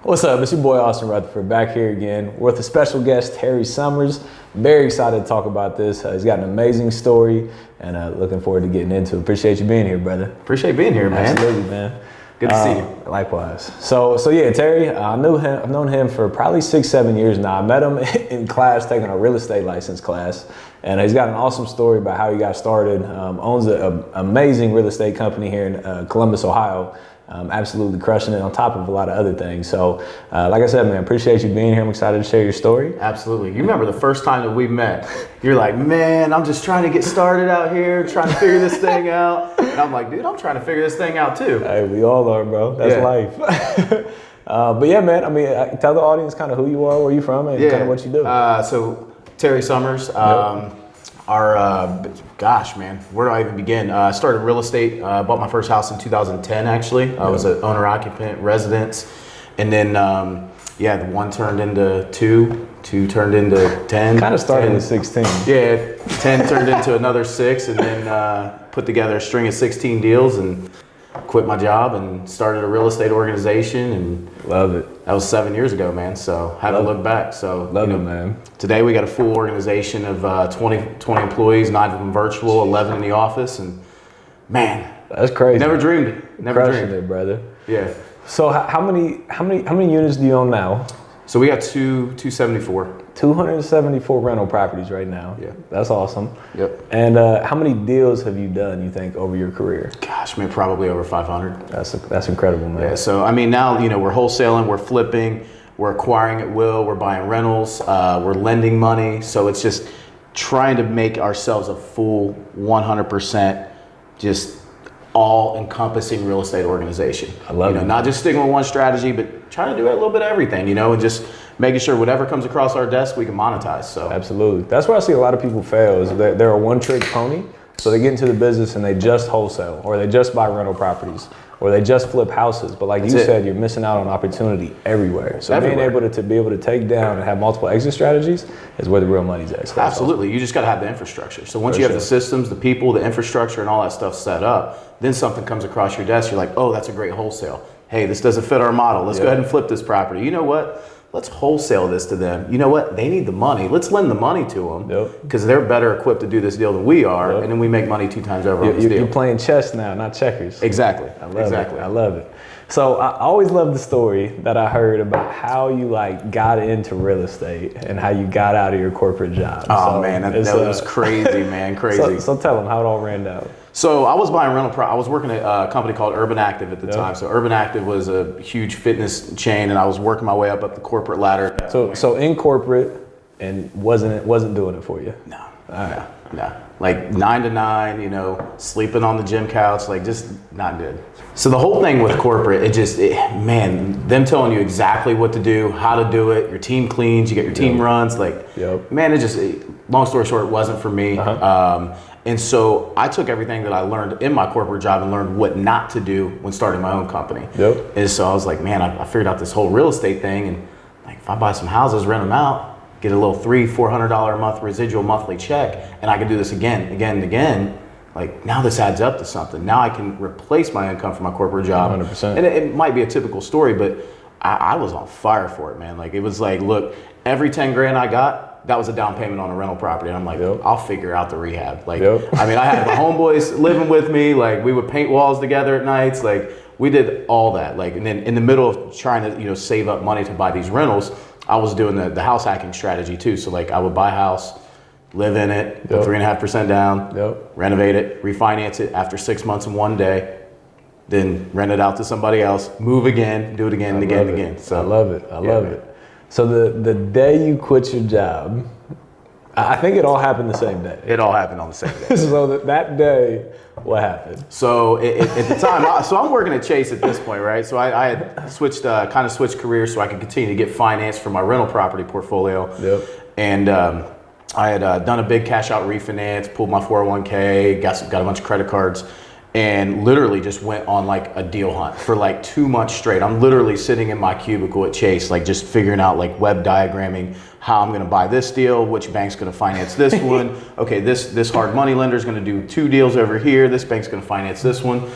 What's up? It's your boy Austin Rutherford back here again with a special guest, Tarry Summers. Very excited to talk about this. He's got an amazing story and looking forward to getting into it. Appreciate you being here, brother. Appreciate being here, man. Absolutely, man. Good to see you. Likewise. So yeah, Tarry, I've known him for probably 6-7 years now. I met him in class taking a real estate license class, and he's got an awesome story about how he got started. Owns an amazing real estate company here in Columbus, Ohio. Absolutely crushing it on top of a lot of other things. So like I said, man, appreciate you being here. I'm excited to share your story. Absolutely. You remember the first time that we met, you're like, man, I'm just trying to get started out here, trying to figure this thing out. And I'm like, dude, I'm trying to figure this thing out too. Hey, we all are, bro. That's life. But yeah, man, I mean, tell the audience kind of who you are, where you from, and kind of what you do. So Tarry Summers, gosh, man, where do I even begin? I started real estate, bought my first house in 2010, actually. I was an owner-occupant residence. And then, the one turned into two turned into 10. Kind of started with 16. Yeah, 10 turned into another 6, and then put together a string of 16 deals and quit my job and started a real estate organization. And love it. That was 7 years ago, man. So haven't looked back. So love it, man. Today we got a full organization of 20 employees, 9 of them virtual, 11 in the office, and man, that's crazy. Never dreamed it. Never dreamed it, brother. Yeah. So how many units do you own now? So we got 274. 274 rental properties right now. Yeah. That's awesome. Yep. And how many deals have you done, you think, over your career? Gosh, man, probably over 500. That's incredible, man. Yeah, so I mean, now, we're wholesaling, we're flipping, we're acquiring at will, we're buying rentals, we're lending money. So it's just trying to make ourselves a full 100% just all-encompassing real estate organization. I love it. Not just sticking with one strategy, but trying to do a little bit of everything, and just making sure whatever comes across our desk, we can monetize. So absolutely. That's where I see a lot of people fail, is they're a one-trick pony. So they get into the business and they just wholesale, or they just buy rental properties, or they just flip houses. But like you said, you're missing out on opportunity everywhere. So being able to be able to take down and have multiple exit strategies is where the real money's at. So absolutely. Awesome. You just got to have the infrastructure. So once you have the systems, the people, the infrastructure, and all that stuff set up, then something comes across your desk. You're like, oh, that's a great wholesale. Hey, this doesn't fit our model. Let's go ahead and flip this property. You know what? Let's wholesale this to them. You know what? They need the money. Let's lend the money to them because they're better equipped to do this deal than we are, and then we make money 2 times over on this deal. You're playing chess now, not checkers. Exactly. I love it. So I always love the story that I heard about how you got into real estate and how you got out of your corporate job. Oh man, that was crazy, man, crazy. So tell them how it all ran down. So I was buying rental I was working at a company called Urban Active at the time. So Urban Active was a huge fitness chain, and I was working my way up the corporate ladder. So in corporate, and wasn't doing it for you? No. All right. No. Like 9 to 9, sleeping on the gym couch, just not good. So the whole thing with corporate, them telling you exactly what to do, how to do it, your team cleans, you get your team runs, long story short, it wasn't for me. And so I took everything that I learned in my corporate job and learned what not to do when starting my own company. And so I was like, man, I figured out this whole real estate thing, and if I buy some houses, rent them out, get a little $300-400 a month residual monthly check, and I can do this again and again. Now this adds up to something. Now I can replace my income from my corporate job. 100%. And it might be a typical story, but I was on fire for it, man. It was look, every 10 grand I got, that was a down payment on a rental property. And I'm like, I'll figure out the rehab. I had the homeboys living with me. We would paint walls together at nights. We did all that. And then in the middle of trying to, save up money to buy these rentals, I was doing the house hacking strategy too. So I would buy a house, live in it, put 3.5% down, renovate it, refinance it after 6 months and 1 day, then rent it out to somebody else, move again, do it again and again and again. So I love it. I love it. So the day you quit your job, I think it all happened the same day. It all happened on the same day. So that day, what happened? So at the time, I'm working at Chase at this point, right? So I had switched careers so I could continue to get finance for my rental property portfolio. And I had done a big cash out refinance, pulled my 401k, got a bunch of credit cards, and literally just went on a deal hunt for 2 months straight. I'm literally sitting in my cubicle at Chase, just figuring out web diagramming how I'm going to buy this deal, which bank's going to finance this one. Okay, this hard money lender is going to do 2 deals over here. This bank's going to finance this one,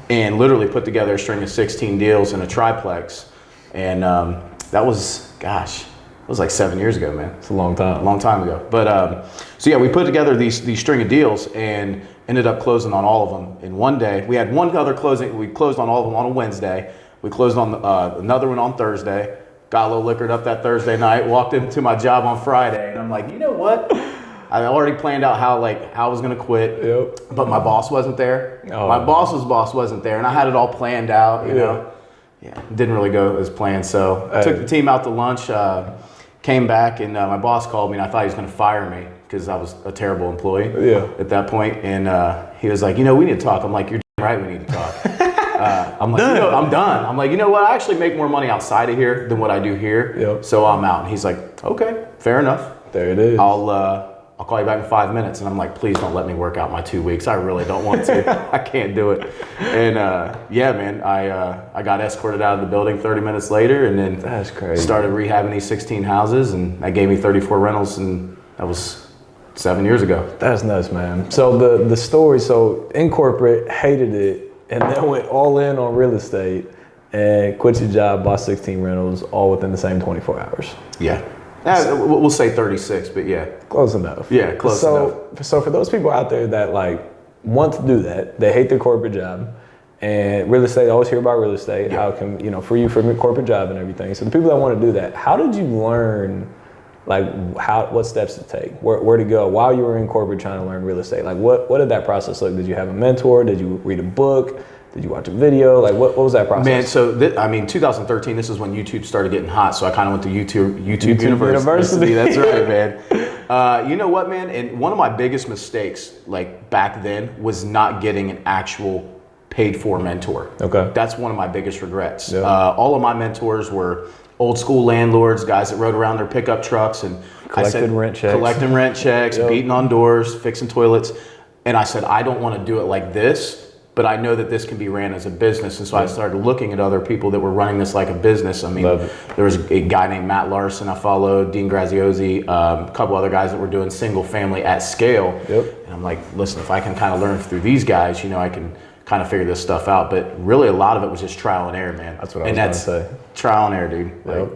and literally put together a string of 16 deals in a triplex. And then literally put together a string of 16 deals in a triplex And that was, gosh, it was like 7 years ago, man. It's a long time. A long time ago. But so yeah, we put together these string of deals and ended up closing on all of them in one day. We had one other closing. We closed on all of them on a Wednesday. We closed on another one on Thursday. Got a little liquored up that Thursday night. Walked into my job on Friday, and I'm like, you know what? I already planned out how I was gonna quit. Yep. But my boss wasn't there. Oh. My boss's boss wasn't there, and I had it all planned out. You know. Yeah. Didn't really go as planned. So I took the team out to lunch. Came back, and my boss called me, and I thought he was gonna fire me because I was a terrible employee at that point. And he was like, we need to talk. I'm like, you're right, we need to talk. I'm done. I'm done. I'm like, you know what? I actually make more money outside of here than what I do here. Yep. So I'm out. And he's like, okay, fair enough. There it is. I'll call you back in 5 minutes. And I'm like, please don't let me work out my 2 weeks. I really don't want to. I can't do it. And yeah, man, I got escorted out of the building 30 minutes later, and then that's crazy. Started rehabbing these 16 houses, and that gave me 34 rentals, and that was 7 years ago. That's nuts, man. So the story, so in corporate, hated it, and then went all in on real estate and quit your job, bought 16 rentals, all within the same 24 hours. Yeah. We'll say 36, but yeah. Close enough. Yeah, close enough. So for those people out there that want to do that, they hate their corporate job, and real estate, I always hear about real estate, how it can, free you from your corporate job and everything. So the people that want to do that, how did you learn, what steps to take, where to go while you were in corporate trying to learn real estate? What did that process look? Did you have a mentor? Did you read a book? Did you watch a video? What was that process? Man, so 2013, this is when YouTube started getting hot. So I kind of went to YouTube University. That's right, man. You know what, man? And one of my biggest mistakes, back then, was not getting an actual paid for mentor. Okay. That's one of my biggest regrets. Yeah. All of my mentors were old school landlords, guys that rode around their pickup trucks and collecting rent checks, beating on doors, fixing toilets. And I said, I don't want to do it like this, but I know that this can be ran as a business. And so I started looking at other people that were running this like a business. I mean, there was a guy named Matt Larson I followed, Dean Graziosi, a couple other guys that were doing single family at scale. Yep. And I'm like, listen, if I can kind of learn through these guys, I can kind of figure this stuff out. But really a lot of it was just trial and error, man. That's what I was going to say. Trial and error, dude. Yep.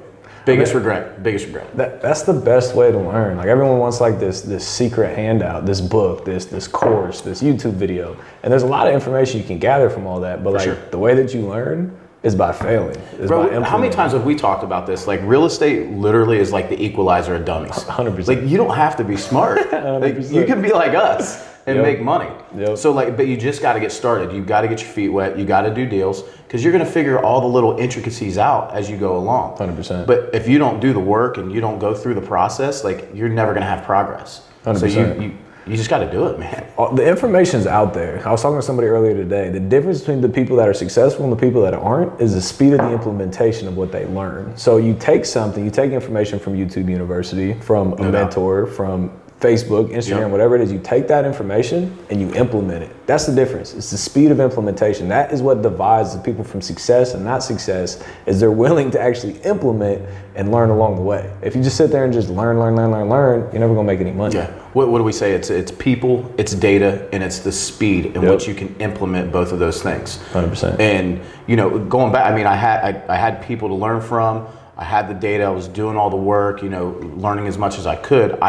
Biggest regret. That's the best way to learn. Everyone wants this secret handout, this book, this course, this YouTube video. And there's a lot of information you can gather from all that. But the way that you learn is by failing. Bro, how many times have we talked about this? Real estate literally is like the equalizer of dummies. 100%. You don't have to be smart. You can be like us and make money. Yep. So but you just got to get started. You got to get your feet wet. You got to do deals because you're going to figure all the little intricacies out as you go along. 100%. But if you don't do the work and you don't go through the process, you're never going to have progress. 100%. So you just got to do it, man. The information's out there. I was talking to somebody earlier today. The difference between the people that are successful and the people that aren't is the speed of the implementation of what they learn. So you take information from YouTube University, from a mentor, from Facebook, Instagram, whatever it is, you take that information and you implement it. That's the difference. It's the speed of implementation. That is what divides the people from success and not success, is they're willing to actually implement and learn along the way. If you just sit there and just learn, you're never gonna make any money. Yeah. What do we say? It's people, it's data, and it's the speed in which you can implement both of those things. 100%. And going back, I had people to learn from. I had the data. I was doing all the work. Learning as much as I could.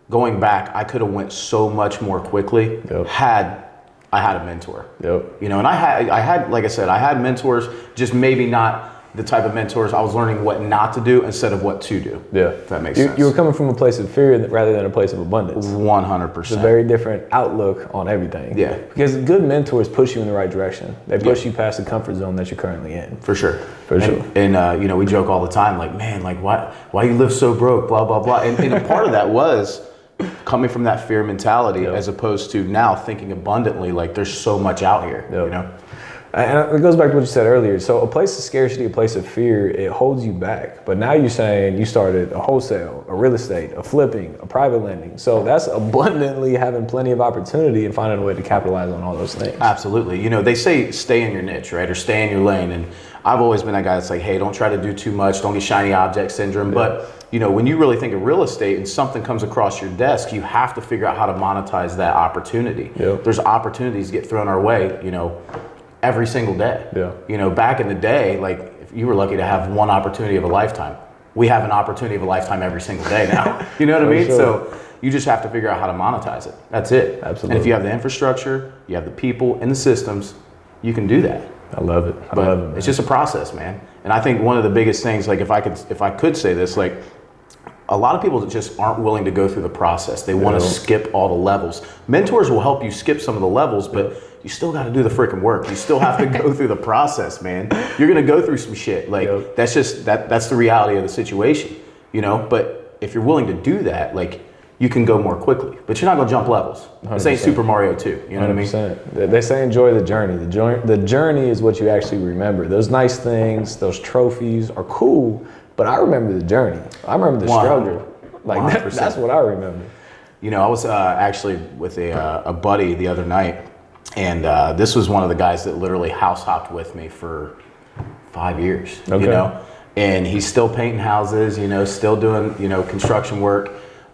Going back, I could have went so much more quickly had I had a mentor. Yep. And I had, like I said, I had mentors, just maybe not the type of mentors. I was learning what not to do instead of what to do. Yeah. If that makes sense. You were coming from a place of fear rather than a place of abundance. 100%. It's a very different outlook on everything. Yeah. Because good mentors push you in the right direction. They push you past the comfort zone that you're currently in. For sure. And we joke all the time, why you live so broke, blah, blah, blah. And a part of that was coming from that fear mentality as opposed to now thinking abundantly, there's so much out here, And it goes back to what you said earlier. So a place of scarcity, a place of fear, it holds you back. But now you're saying you started a wholesale, a real estate, a flipping, a private lending. So that's abundantly having plenty of opportunity and finding a way to capitalize on all those things. Absolutely. They say stay in your niche, right? Or stay in your lane. And I've always been that guy that's like, hey, don't try to do too much. Don't get shiny object syndrome. Yeah. But when you really think of real estate and something comes across your desk, you have to figure out how to monetize that opportunity. Yep. There's opportunities get thrown our way, every single day. Yeah. Back in the day, you were lucky to have one opportunity of a lifetime. We have an opportunity of a lifetime every single day now. You know what I mean? Sure. So you just have to figure out how to monetize it. That's it. Absolutely. And if you have the infrastructure, you have the people and the systems, you can do that. I love it. I love it, man. It's just a process, man. And I think one of the biggest things, like if I could say this, like a lot of people that just aren't willing to go through the process. They want to skip all the levels. Mentors will help you skip some of the levels, but you still got to do the freaking work. You still have to go through the process, man. You're going to go through some shit. Like that's just, that's the reality of the situation, you know? But if you're willing to do that, like you can go more quickly, but you're not going to jump levels. 100%. This ain't Super Mario 2. You know 100%. What I mean? They say enjoy the journey. The journey is what you actually remember. Those nice things, those trophies are cool, but I remember the journey. I remember the struggle. Like that's what I remember. You know, I was actually with a buddy the other night, and this was one of the guys that literally house hopped with me for 5 years. Okay. You know, and he's still painting houses. You know, still doing construction work.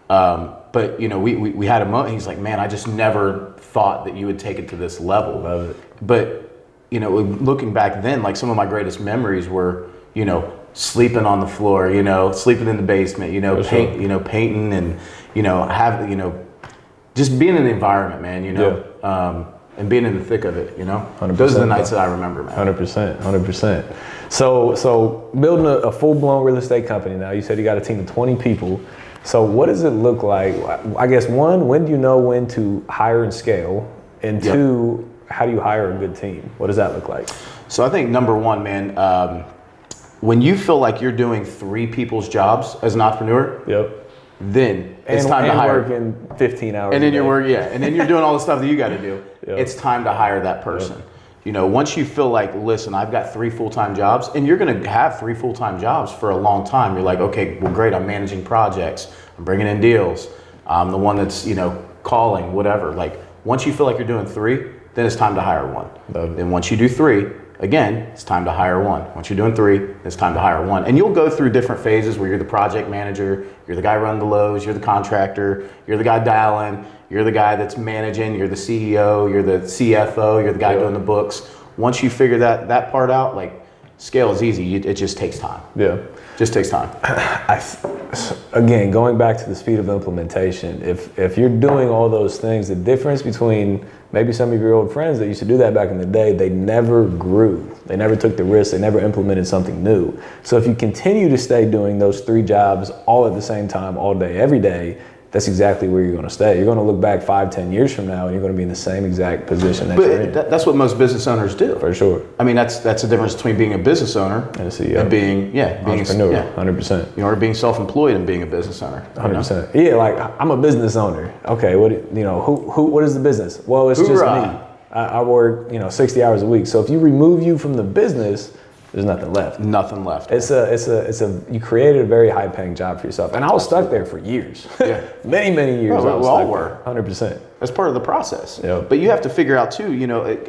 But you know, we had a moment. He's like, man, I just never thought that you would take it to this level. Love it. But you know, looking back then, like some of my greatest memories were, you know, sleeping on the floor, you know, sleeping in the basement, you know, painting and, you know, just being in the environment, man, you know, and being in the thick of it, you know. 100%. Those are the nights that I remember, man. 100%. So building a full-blown real estate company now, you said you got a team of 20 people. So what does it look like? I guess one, when do you know when to hire and scale? And two, how do you hire a good team? What does that look like? So I think number one, man, when you feel like you're doing 3 people's jobs as an entrepreneur, then it's time to hire. Working 15 hours. And then you're working, and then you're doing all the stuff that you got to do. It's time to hire that person. You know, once you feel like, listen, I've got 3 full-time jobs, and you're going to have 3 full-time jobs for a long time. You're like, okay, well, great. I'm managing projects. I'm bringing in deals. I'm the one that's, you know, calling, whatever. Like, once you feel like you're doing 3, then it's time to hire 1. Then once you do 3, again, it's time to hire 1. Once you're doing 3, it's time to hire 1. And you'll go through different phases where you're the project manager, you're the guy running the lows, you're the contractor, you're the guy dialing, you're the guy that's managing, you're the CEO, you're the CFO, you're the guy doing the books. Once you figure that part out, like, scale is easy. It just takes time. Just takes time. Again, going back to the speed of implementation, if you're doing all those things, the difference between maybe some of your old friends that used to do that back in the day, they never grew. They never took the risk. They never implemented something new. So if you continue to stay doing those 3 jobs all at the same time, all day, every day, that's exactly where you're going to stay. You're going to look back 5-10 years from now, and you're going to be in the same exact position that you're in. That's what most business owners do. For sure. I mean, that's the difference between being a business owner and a CEO, and being entrepreneur. 100%. You know, or being self-employed and being a business owner. 100%. Yeah, like I'm a business owner. Okay, what what is the business? Well, it's just me. I work 60 hours a week. So if you remove you from the business, there's nothing left. Nothing left. You created a very high paying job for yourself. And I was stuck there for years. Many years. We all were. 100%. That's part of the process. But you have to figure out too,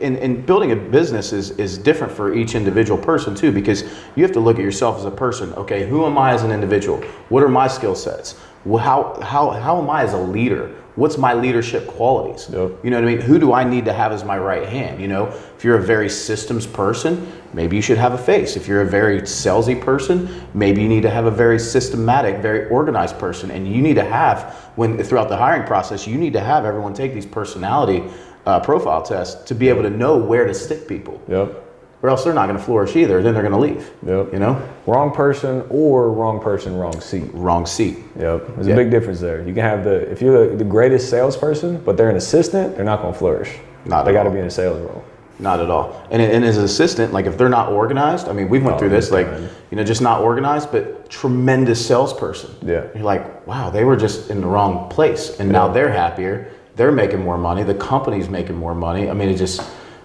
and building a business is different for each individual person too, because you have to look at yourself as a person. Okay, who am I as an individual? What are my skill sets? Well, how am I as a leader? What's my leadership qualities? You know what I mean? Who do I need to have as my right hand? If you're a very systems person, maybe you should have a face. If you're a very salesy person, maybe you need to have a very systematic, very organized person. And you need to have, throughout the hiring process, you need to have everyone take these personality profile tests to be able to know where to stick people. Or else they're not going to flourish either. Then they're going to leave. Wrong person, wrong seat. Wrong seat. There's a big difference there. You can have if you're the greatest salesperson, but they're an assistant, they're not going to flourish. They got to be in a sales role. Not at all. And as an assistant, like if they're not organized, I mean, we've went through this, like, just not organized, but tremendous salesperson. You're like, wow, they were just in the wrong place. And now they're happier. They're making more money. The company's making more money. I mean,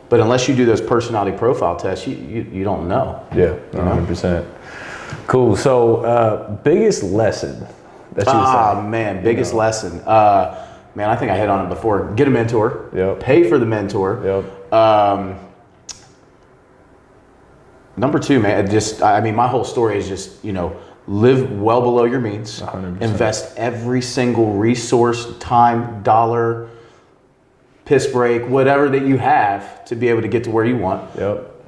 but unless you do those personality profile tests, you don't know. 100%. Cool. So, biggest lesson that you would say? Man, biggest lesson. Man, I think I hit on it before. Get a mentor. Pay for the mentor. Number 2, man, my whole story is just, live well below your means. 100%. Invest every single resource, time, dollar, piss break, whatever that you have to be able to get to where you want.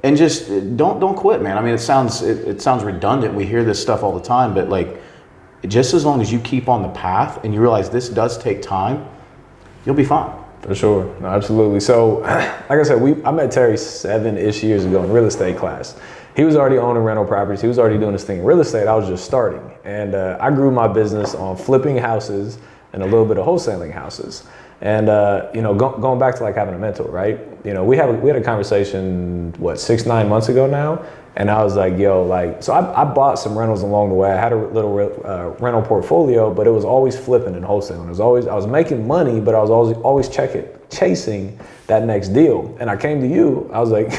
And just don't quit, man. I mean, it sounds redundant. We hear this stuff all the time, but like, just as long as you keep on the path and you realize this does take time, you'll be fine. For sure, no, absolutely. So, like I said, I met Terry 7-ish years ago in real estate class. He was already owning rental properties. He was already doing this thing in real estate. I was just starting, and I grew my business on flipping houses and a little bit of wholesaling houses. And you know, going back to like having a mentor, right? You know, we had a conversation 6-9 months ago now, and I was like, yo, like, so I bought some rentals along the way. I had a little rental portfolio, but it was always flipping and wholesaling. I was making money, but I was always chasing that next deal. And I came to you. I was like,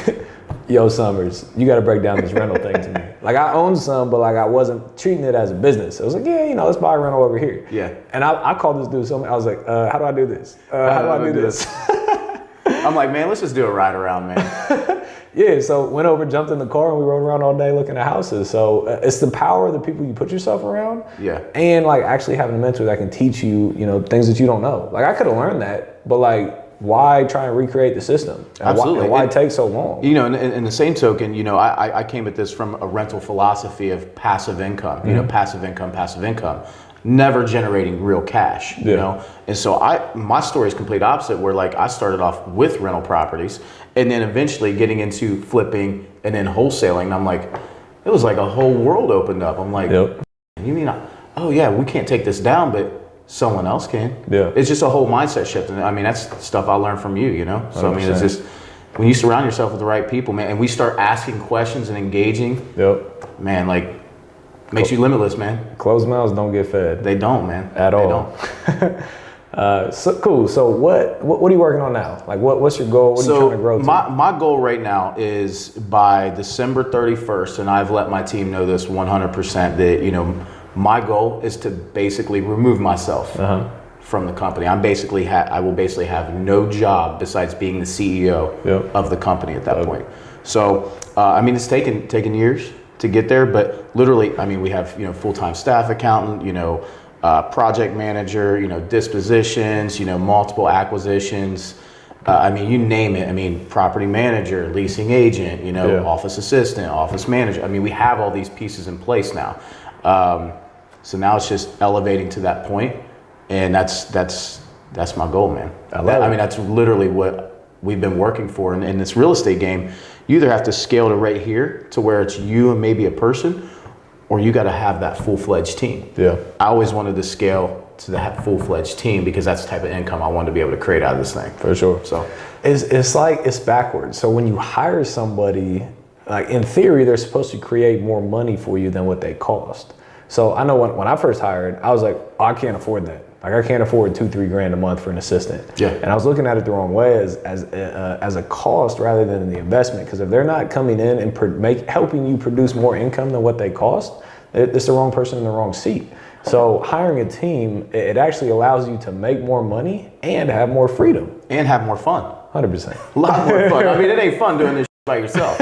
yo, Summers, you got to break down this rental thing to me. Like, I owned some, but like I wasn't treating it as a business. I was like, yeah, you know, let's buy a rental over here. Yeah. And I called this dude something. I was like, how do I do this? How do I do this? I'm like, man, let's just do a ride around, man. Yeah, so went over, jumped in the car, and we rode around all day looking at houses. So it's the power of the people you put yourself around. Yeah. And like actually having a mentor that can teach you, you know, things that you don't know. Like I could have learned that, but like, why try and recreate the system? And Absolutely. Why it take so long? You know, in the same token, you know, I came at this from a rental philosophy of passive income, you know, passive income, never generating real cash, you know? And so my story is complete opposite, where like I started off with rental properties and then eventually getting into flipping and then wholesaling. And I'm like, it was like a whole world opened up. I'm like, you mean, oh yeah, we can't take this down, but someone else can. Yeah. It's just a whole mindset shift. And I mean, that's stuff I learned from you, you know? So 100%. I mean, it's just, when you surround yourself with the right people, man, and we start asking questions and engaging, man, like, makes you limitless, man. Closed mouths don't get fed. They don't, man. At all. They don't. So cool. So what are you working on now? Like what's your goal? What are you trying to grow to? My goal right now is by December 31st, and I've let my team know this 100%, that, you know, my goal is to basically remove myself from the company. I will basically have no job besides being the CEO of the company at that point. So, I mean, it's taken years to get there, but literally, I mean, we have, you know, full-time staff accountant, you know, project manager, you know, dispositions, you know, multiple acquisitions. I mean, you name it. I mean, property manager, leasing agent, you know, office assistant, office manager. I mean, we have all these pieces in place now. So now it's just elevating to that point, and that's my goal, man. I mean, that's literally what we've been working for. And in this real estate game, you either have to scale to right here to where it's you and maybe a person, or you got to have that full-fledged team. Yeah. I always wanted to scale to that full-fledged team because that's the type of income I wanted to be able to create out of this thing. For sure. So it's like it's backwards. So when you hire somebody, like in theory, they're supposed to create more money for you than what they cost. So I know when I first hired, I was like, oh, I can't afford that. Like I can't afford $2-3 grand a month for an assistant. Yeah. And I was looking at it the wrong way as a cost rather than the investment. Because if they're not coming in and helping you produce more income than what they cost, it's the wrong person in the wrong seat. So hiring a team, it actually allows you to make more money and have more freedom. And have more fun. 100%. A lot more fun. I mean, it ain't fun doing this by yourself.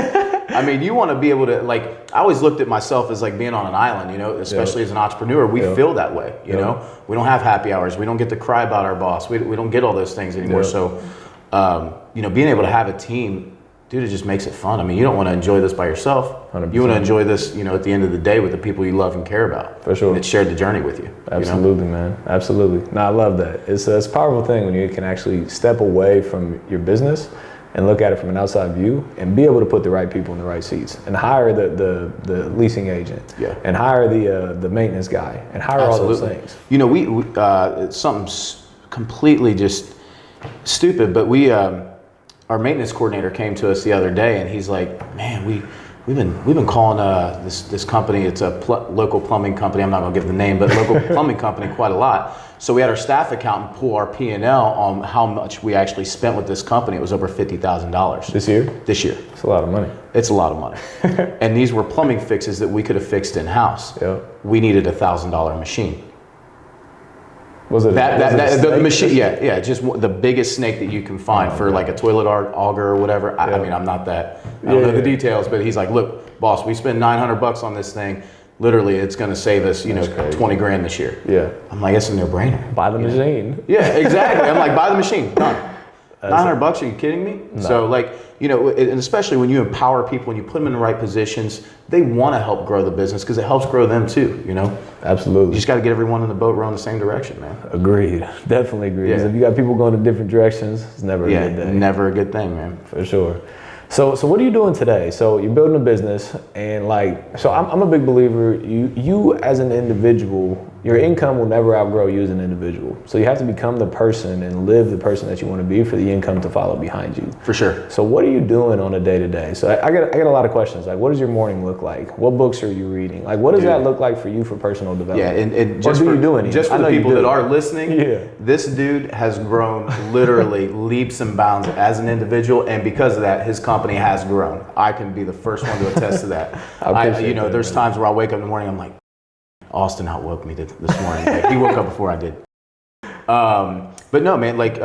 I mean, you want to be able to, like, I always looked at myself as like being on an island, you know, especially as an entrepreneur. We feel that way, you know. We don't have happy hours. We don't get to cry about our boss. We don't get all those things anymore. So, you know, being able to have a team, dude, it just makes it fun. I mean, you don't want to enjoy this by yourself. 100%. You want to enjoy this, you know, at the end of the day with the people you love and care about. For sure. That shared the journey with you. Absolutely, you know? Man. Absolutely. No, I love that. It's a powerful thing when you can actually step away from your business and look at it from an outside view and be able to put the right people in the right seats and hire the leasing agent and hire the maintenance guy and hire all those things. You know, we it's something completely just stupid, but our maintenance coordinator came to us the other day and he's like, man, we've been calling this company, it's a local plumbing company, I'm not gonna give the name, but local plumbing company quite a lot. So we had our staff accountant pull our P&L on how much we actually spent with this company. It was over $50,000. This year? This year. It's a lot of money. It's a lot of money. And these were plumbing fixes that we could have fixed in-house. We needed a $1,000 machine. Was it the machine? Yeah, just the biggest snake that you can find for like a toilet auger or whatever. I mean, I'm not that. I don't know the details, but he's like, look, boss, we spend $900 on this thing. Literally, it's going to save us, you know, 20 grand this year. Yeah. I'm like, it's a no-brainer. Buy the machine. Yeah, exactly. I'm like, buy the machine. Done. $900? Are you kidding me? No. So like, and especially when you empower people and you put them in the right positions, they want to help grow the business because it helps grow them too, Absolutely. You just got to get everyone in the boat rowing the same direction, man. Agreed. Definitely agree. Yeah. If you got people going in different directions, it's never a good day. Never a good thing, man. For sure. So what are you doing today? So you're building a business, and so I'm a big believer. You as an individual, your income will never outgrow you as an individual. So you have to become the person and live the person that you want to be for the income to follow behind you. For sure. So what are you doing on a day to day? So I get a lot of questions. Like, what does your morning look like? What books are you reading? Like, what does that look like for you for personal development? Yeah, and just for the people that are listening, this dude has grown literally leaps and bounds as an individual, and because of that, his company has grown. I can be the first one to attest to that. There's times where I wake up in the morning, I'm like, Austin outwoke me this morning. Like, he woke up before I did. But no, man, like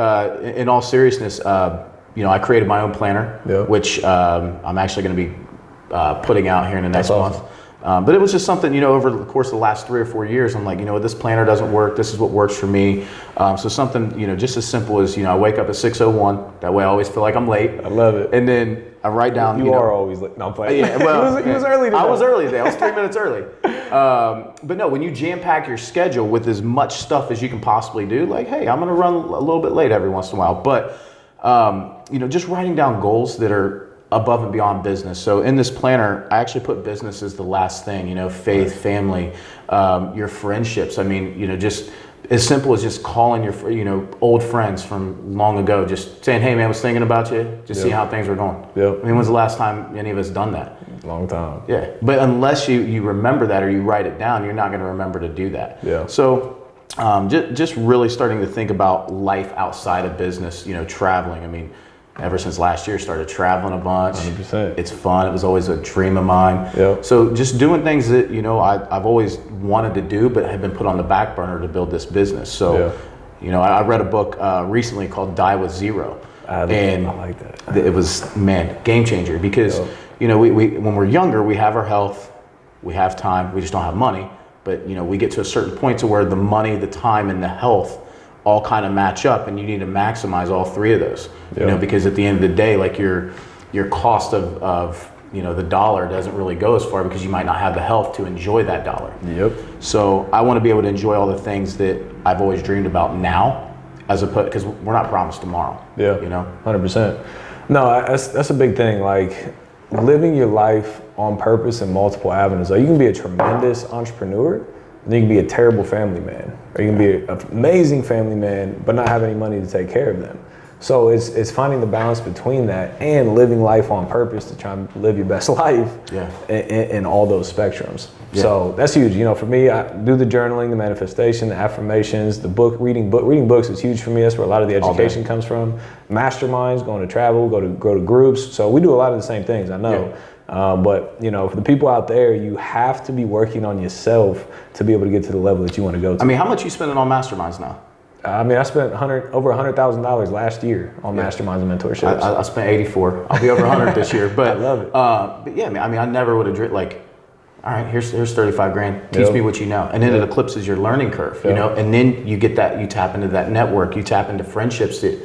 in all seriousness, I created my own planner, which I'm actually going to be putting out here in the next month. But it was just something, over the course of the last 3 or 4 years, I'm like, this planner doesn't work. This is what works for me. So something, just as simple as, I wake up at 6:01. That way I always feel like I'm late. I love it. And then I write down. You are always late. No, I'm playing. Yeah, well, he was early today. I was early today. I was 3 minutes early. But no, when you jam pack your schedule with as much stuff as you can possibly do, like, hey, I'm going to run a little bit late every once in a while. But, just writing down goals that are above and beyond business. So in this planner, I actually put business as the last thing, faith, family, your friendships. I mean, just as simple as just calling your, old friends from long ago, just saying, hey man, I was thinking about you, just see how things were going. Yep. I mean, when's the last time any of us done that? Long time. Yeah. But unless you remember that or you write it down, you're not going to remember to do that. Yeah. So just really starting to think about life outside of business, traveling. I mean, ever since last year, started traveling a bunch. 100%. It's fun. It was always a dream of mine. Yep. So just doing things that, I've always wanted to do, but have been put on the back burner to build this business. So, I read a book recently called Die With Zero. I like that. It was, game changer because, we when we're younger, we have our health, we have time, we just don't have money. But, we get to a certain point to where the money, the time, and the health all kind of match up, and you need to maximize all three of those, because at the end of the day, like your cost of the dollar doesn't really go as far because you might not have the health to enjoy that dollar. Yep. So I want to be able to enjoy all the things that I've always dreamed about now, as opposed, because we're not promised tomorrow. Yeah. 100%. No, that's a big thing. Like living your life on purpose in multiple avenues. Like you can be a tremendous entrepreneur, and you can be a terrible family man, or you can be an amazing family man, but not have any money to take care of them. So it's finding the balance between that and living life on purpose to try and live your best life in all those spectrums. Yeah. So that's huge. For me, I do the journaling, the manifestation, the affirmations, the reading books is huge for me. That's where a lot of the education comes from. Masterminds, going to travel, go to groups. So we do a lot of the same things, I know. Yeah. But for the people out there, you have to be working on yourself to be able to get to the level that you want to go to. I mean, how much are you spending on masterminds now? I spent over $100,000 last year on masterminds and mentorships. I spent 84. I'll be over 100 this year. But I love it. But yeah, I mean, I never would have like, all right, here's 35 grand. Teach me what you know, and then it eclipses your learning curve. And then you get that, you tap into that network, you tap into friendships that,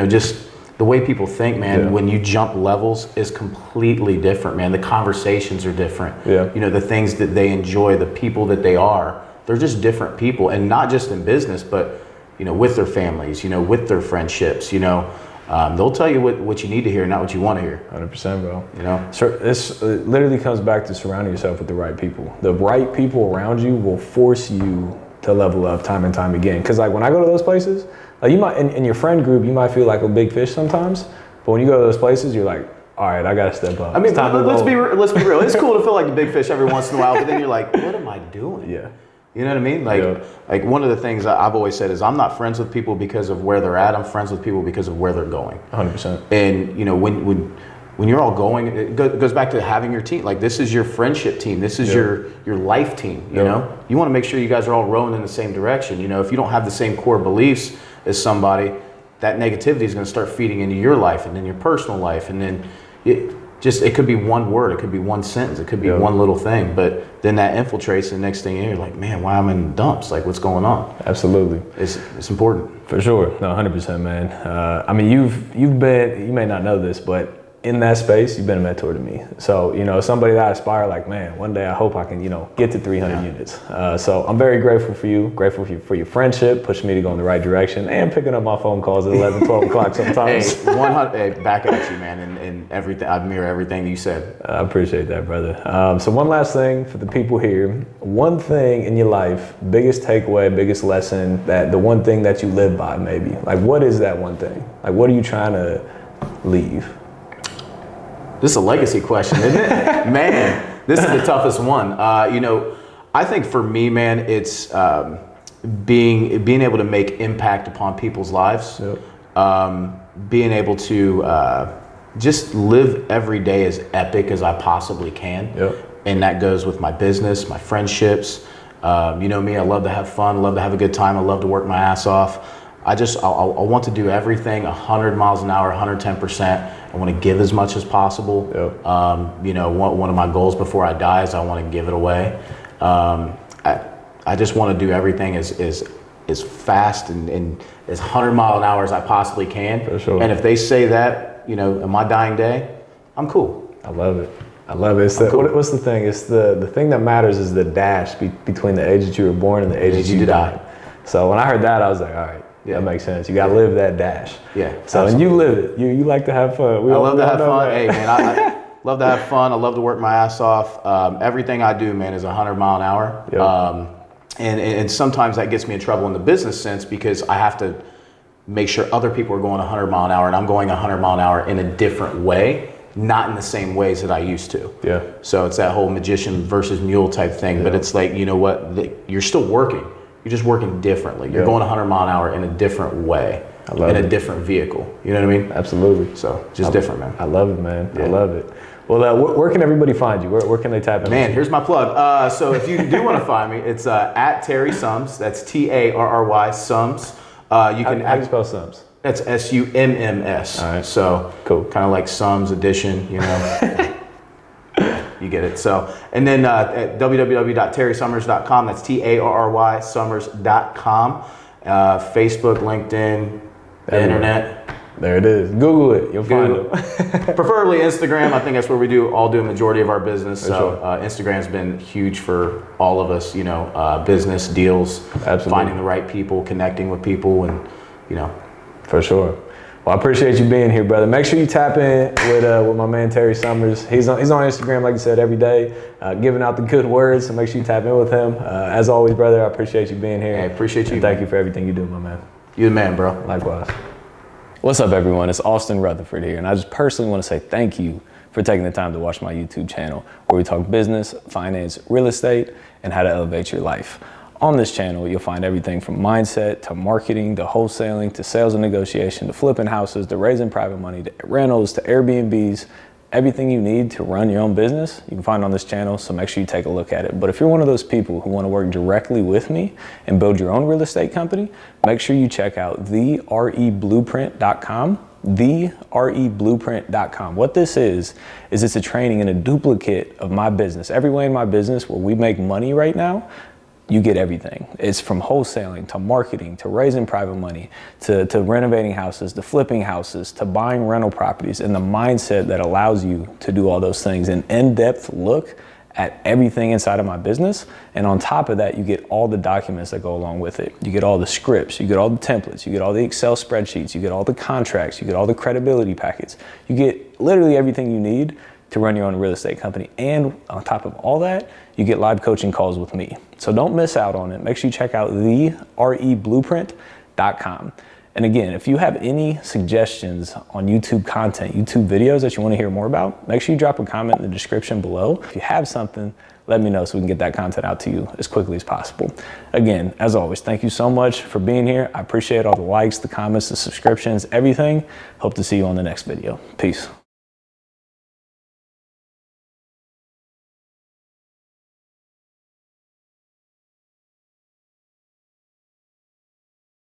just the way people think, man, when you jump levels is completely different, man. The conversations are different. Yeah. The things that they enjoy, the people that they are, they're just different people. And not just in business, but, with their families, with their friendships, they'll tell you what you need to hear, not what you want to hear. 100%, bro. So this literally comes back to surrounding yourself with the right people. The right people around you will force you to level up time and time again. Because like when I go to those places, like you might in your friend group, you might feel like a big fish sometimes, but when you go to those places, you're like, all right, I gotta step up. I mean, let's be real. It's cool to feel like the big fish every once in a while, but then you're like, what am I doing? Yeah. You know what I mean? Like one of the things I've always said is I'm not friends with people because of where they're at. I'm friends with people because of where they're going. 100%. And when you're all going, it goes back to having your team. Like this is your friendship team. This is your life team. You know, you want to make sure you guys are all rowing in the same direction. If you don't have the same core beliefs as somebody, that negativity is going to start feeding into your life and then your personal life, and then it could be one word, it could be one sentence, it could be one little thing, but then that infiltrates, and the next thing you're like, man, why am I in the dumps? Like, what's going on? Absolutely. It's important. For sure. No, 100%, man. I mean, you've been, you may not know this, but in that space, you've been a mentor to me. So, somebody that I aspire, like, man, one day I hope I can, get to 300 units. So I'm very grateful for you, for your friendship, pushing me to go in the right direction, and picking up my phone calls at 11, 12 o'clock sometimes. Hey, 100, hey, back at you, man, and everything. I mirror everything you said. I appreciate that, brother. So one last thing for the people here, one thing in your life, biggest takeaway, biggest lesson, the one thing that you live by, maybe. Like, what is that one thing? Like, what are you trying to leave? This is a legacy question, isn't it? Man, this is the toughest one. I think for me, man, it's being able to make impact upon people's lives. Yep. Being able to just live every day as epic as I possibly can. Yep. And that goes with my business, my friendships. You know me, I love to have fun, love to have a good time, I love to work my ass off. I want to do everything 100 miles an hour, 110%. I want to give as much as possible. Yep. One of my goals before I die is I want to give it away. I just want to do everything as fast and as 100 mile an hour as I possibly can. For sure. And if they say that, in my dying day, I'm cool. I love it. I love it. What's the thing? It's the thing that matters is the dash between the age that you were born and the age that you died. So when I heard that, I was like, all right. Yeah. That makes sense. You got to live that dash. Yeah. So, absolutely. And you live it. You like to have fun. I love to have fun. Hey, man, I love to have fun. I love to work my ass off. Everything I do, man, is 100 mile an hour. Yep. And sometimes that gets me in trouble in the business sense because I have to make sure other people are going 100 mile an hour and I'm going 100 mile an hour in a different way, not in the same ways that I used to. Yeah. So it's that whole magician versus mule type thing. Yeah. But it's like, you know what? You're still working. You're just working differently. You're going 100 mile an hour in a different way, in a different vehicle. You know what I mean? Absolutely. So just different, man. I love it, man. Yeah. I love it. Well, where can everybody find you? Where can they type in? Man, here's my plug. So if you do want to find me, it's at Tarry Summers. That's Tarry Summers. How do you spell Sums? That's Summs. All right. So cool. Kind of like Sums edition, You get it. So, and then at www.tarrysummers.com. That's Tarry Summers.com. Facebook, LinkedIn, the internet. There it is. Google it. You'll find it. Preferably Instagram. I think that's where we all do a majority of our business. So Instagram's been huge for all of us, business deals, absolutely. Finding the right people, connecting with people, and, For sure. Well, I appreciate you being here, brother. Make sure you tap in with my man, Tarry Summers. He's on Instagram, like you said, every day, giving out the good words. So make sure you tap in with him. As always, brother, I appreciate you being here. I appreciate you. And thank you for everything you do, my man. You're the man, bro. Likewise. What's up, everyone? It's Austin Rutherford here, and I just personally want to say thank you for taking the time to watch my YouTube channel, where we talk business, finance, real estate, and how to elevate your life. On this channel, you'll find everything from mindset to marketing to wholesaling to sales and negotiation to flipping houses to raising private money to rentals to Airbnbs. Everything you need to run your own business, you can find on this channel, so make sure you take a look at it. But if you're one of those people who want to work directly with me and build your own real estate company, make sure you check out threblueprint.com. threblueprint.com. What this is it's a training and a duplicate of my business. Every way in my business where we make money right now, you get everything. It's from wholesaling to marketing to raising private money to renovating houses, to flipping houses, to buying rental properties, and the mindset that allows you to do all those things. An in-depth look at everything inside of my business. And on top of that, you get all the documents that go along with it. You get all the scripts, you get all the templates, you get all the Excel spreadsheets, you get all the contracts, you get all the credibility packets. You get literally everything you need to run your own real estate company. And on top of all that, you get live coaching calls with me. So don't miss out on it. Make sure you check out threblueprint.com. And again, if you have any suggestions on YouTube content, YouTube videos that you want to hear more about, make sure you drop a comment in the description below. If you have something, let me know so we can get that content out to you as quickly as possible. Again, as always, thank you so much for being here. I appreciate all the likes, the comments, the subscriptions, everything. Hope to see you on the next video. Peace.